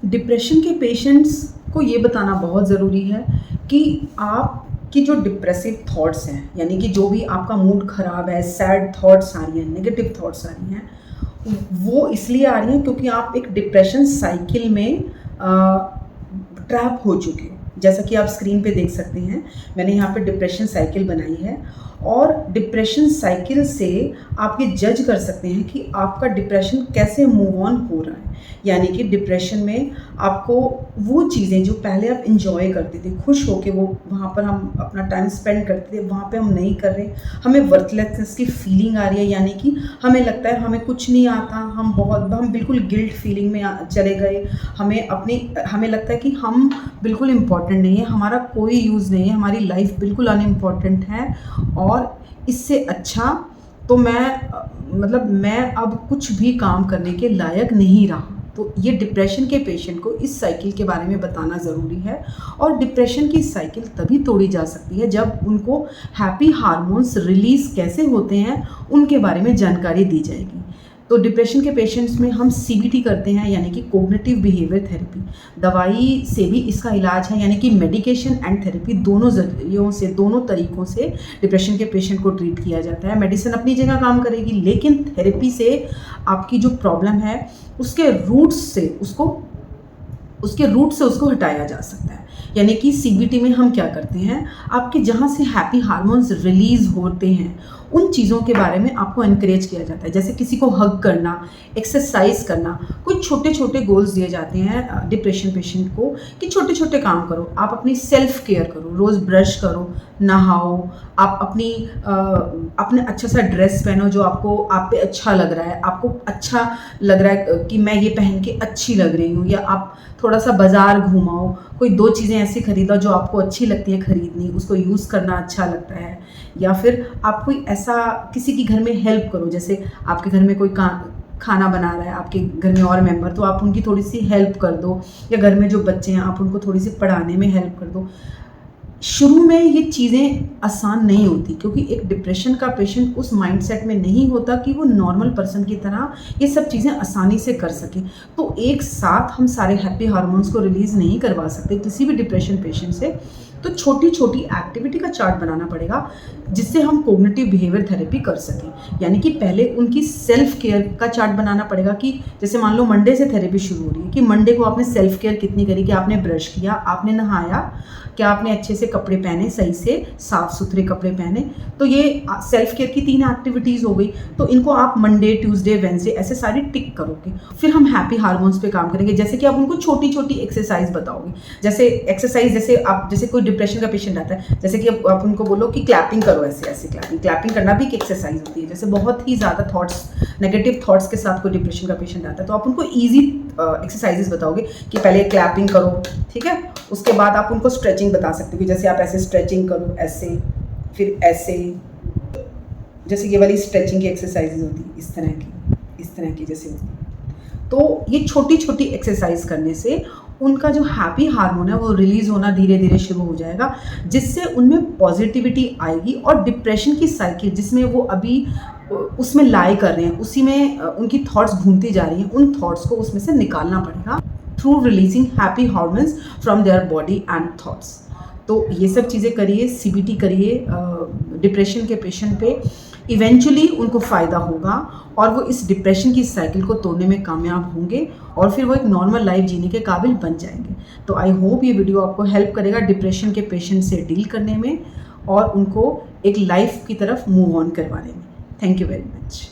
Depression के patients को ये बताना बहुत ज़रूरी है कि आपकी जो डिप्रेसिव थॉट्स हैं, यानी कि जो भी आपका मूड ख़राब है, सैड थॉट्स आ रही हैं, नेगेटिव थॉट्स आ रही हैं, वो इसलिए आ रही हैं क्योंकि आप एक डिप्रेशन साइकिल में ट्रैप हो चुके हो। जैसा कि आप स्क्रीन पे देख सकते हैं, मैंने यहाँ पे डिप्रेशन साइकिल बनाई है और डिप्रेशन साइकिल से आप ये जज कर सकते हैं कि आपका डिप्रेशन कैसे मूव ऑन हो रहा है। यानी कि डिप्रेशन में आपको वो चीज़ें जो पहले आप इंजॉय करते थे, खुश होके वो वहाँ पर हम अपना टाइम स्पेंड करते थे, वहाँ पे हम नहीं कर रहे, हमें वर्थलेसनेस की फीलिंग आ रही है, यानी कि हमें लगता है हमें कुछ नहीं आता, हम बिल्कुल गिल्ट फीलिंग में चले गए, हमें लगता है कि हम बिल्कुल इम्पॉर्टेंट नहीं है, हमारा कोई यूज़ नहीं है, हमारी लाइफ बिल्कुल अनइम्पॉर्टेंट है और इससे अच्छा तो मैं अब कुछ भी काम करने के लायक नहीं रहा। तो ये डिप्रेशन के पेशेंट को इस साइकिल के बारे में बताना ज़रूरी है और डिप्रेशन की साइकिल तभी तोड़ी जा सकती है जब उनको हैप्पी हार्मोन्स रिलीज़ कैसे होते हैं उनके बारे में जानकारी दी जाएगी। तो डिप्रेशन के पेशेंट्स में हम सीबीटी करते हैं, यानी कि कोग्निटिव बिहेवियर थेरेपी। दवाई से भी इसका इलाज है, यानी कि मेडिकेशन एंड थेरेपी, दोनों तरीक़ों से डिप्रेशन के पेशेंट को ट्रीट किया जाता है। मेडिसिन अपनी जगह काम करेगी, लेकिन थेरेपी से आपकी जो प्रॉब्लम है उसके रूट से उसको हटाया जा सकता है। यानी कि सीबीटी में हम क्या करते हैं, आपके जहाँ से हैप्पी हार्मोन्स रिलीज़ होते हैं उन चीज़ों के बारे में आपको एनकरेज किया जाता है। जैसे किसी को हग करना, एक्सरसाइज करना, कुछ छोटे छोटे गोल्स दिए जाते हैं डिप्रेशन पेशेंट को कि छोटे छोटे काम करो, आप अपनी सेल्फ केयर करो, रोज़ ब्रश करो, नहाओ, आप अपने अच्छा सा ड्रेस पहनो जो आप पे अच्छा लग रहा है, आपको अच्छा लग रहा है कि मैं ये पहन के अच्छी लग रही हूँ, या आप थोड़ा सा बाज़ार घूमाओ, कोई 2 चीज़ें ऐसी खरीदो जो आपको अच्छी लगती है खरीदनी, उसको यूज़ करना अच्छा लगता है, या फिर आप कोई ऐसा किसी की घर में हेल्प करो। जैसे आपके घर में कोई खाना बना रहा है, आपके घर में और मेंबर, तो आप उनकी थोड़ी सी हेल्प कर दो, या घर में जो बच्चे हैं आप उनको थोड़ी सी पढ़ाने में हेल्प कर दो। शुरू में ये चीज़ें आसान नहीं होती क्योंकि एक डिप्रेशन का पेशेंट उस माइंडसेट में नहीं होता कि वो नॉर्मल पर्सन की तरह ये सब चीज़ें आसानी से कर सके। तो एक साथ हम सारे हैप्पी हार्मोन्स को रिलीज़ नहीं करवा सकते किसी भी डिप्रेशन पेशेंट से। तो छोटी छोटी एक्टिविटी का चार्ट बनाना पड़ेगा जिससे हम कोग्निटिव बिहेवियर थेरेपी कर सकें। यानी कि पहले उनकी सेल्फ केयर का चार्ट बनाना पड़ेगा कि जैसे मान लो मंडे से थेरेपी शुरू हो रही है कि मंडे को आपने सेल्फ केयर कितनी करी, कि आपने ब्रश किया, आपने नहाया, क्या आपने अच्छे से कपड़े पहने, सही से साफ़ सुथरे कपड़े पहने। तो ये सेल्फ केयर की 3 एक्टिविटीज़ हो गई। तो इनको आप मंडे, ट्यूसडे, वेडनेसडे ऐसे सारी टिक करोगे। फिर हम हैप्पी हार्मोन्स पे काम करेंगे, जैसे कि आप उनको छोटी छोटी एक्सरसाइज बताओगे। जैसे कोई डिप्रेशन का पेशेंट आता है, जैसे कि आप उनको बोलो कि क्लैपिंग करो, ऐसे ऐसे क्लैपिंग करना भी एक एक्सरसाइज होती है। जैसे बहुत ही ज़्यादा नेगेटिव थॉट्स के साथ कोई डिप्रेशन का पेशेंट आता है तो आप उनको ईजी एक्सरसाइजेस बताओगे कि पहले क्लैपिंग करो, ठीक है। उसके बाद आप उनको स्ट्रेचिंग बता सकते हो कि जैसे आप ऐसे स्ट्रेचिंग करो, ऐसे, फिर ऐसे, जैसे ये वाली स्ट्रेचिंग की एक्सरसाइजेज होती है, इस तरह की जैसे होती है। तो ये छोटी छोटी एक्सरसाइज करने से उनका जो हैप्पी हार्मोन है वो रिलीज़ होना धीरे धीरे शुरू हो जाएगा, जिससे उनमें पॉजिटिविटी आएगी और डिप्रेशन की साइकिल जिसमें वो अभी उसमें लाई कर रहे हैं, उसी में उनकी थॉट्स घूमती जा रही हैं, उन थॉट्स को उसमें से निकालना पड़ेगा through releasing happy hormones from their body and thoughts. तो ये सब चीज़ें करिए, सीबीटी करिए डिप्रेशन के पेशेंट पे, इवेंचुअली उनको फ़ायदा होगा और वो इस डिप्रेशन की साइकिल को तोड़ने में कामयाब होंगे और फिर वो एक नॉर्मल लाइफ जीने के काबिल बन जाएंगे। तो आई होप ये वीडियो आपको हेल्प करेगा डिप्रेशन के पेशेंट से डील करने में और उनको एक लाइफ की तरफ मूव ऑन करवाने में। Thank you very much.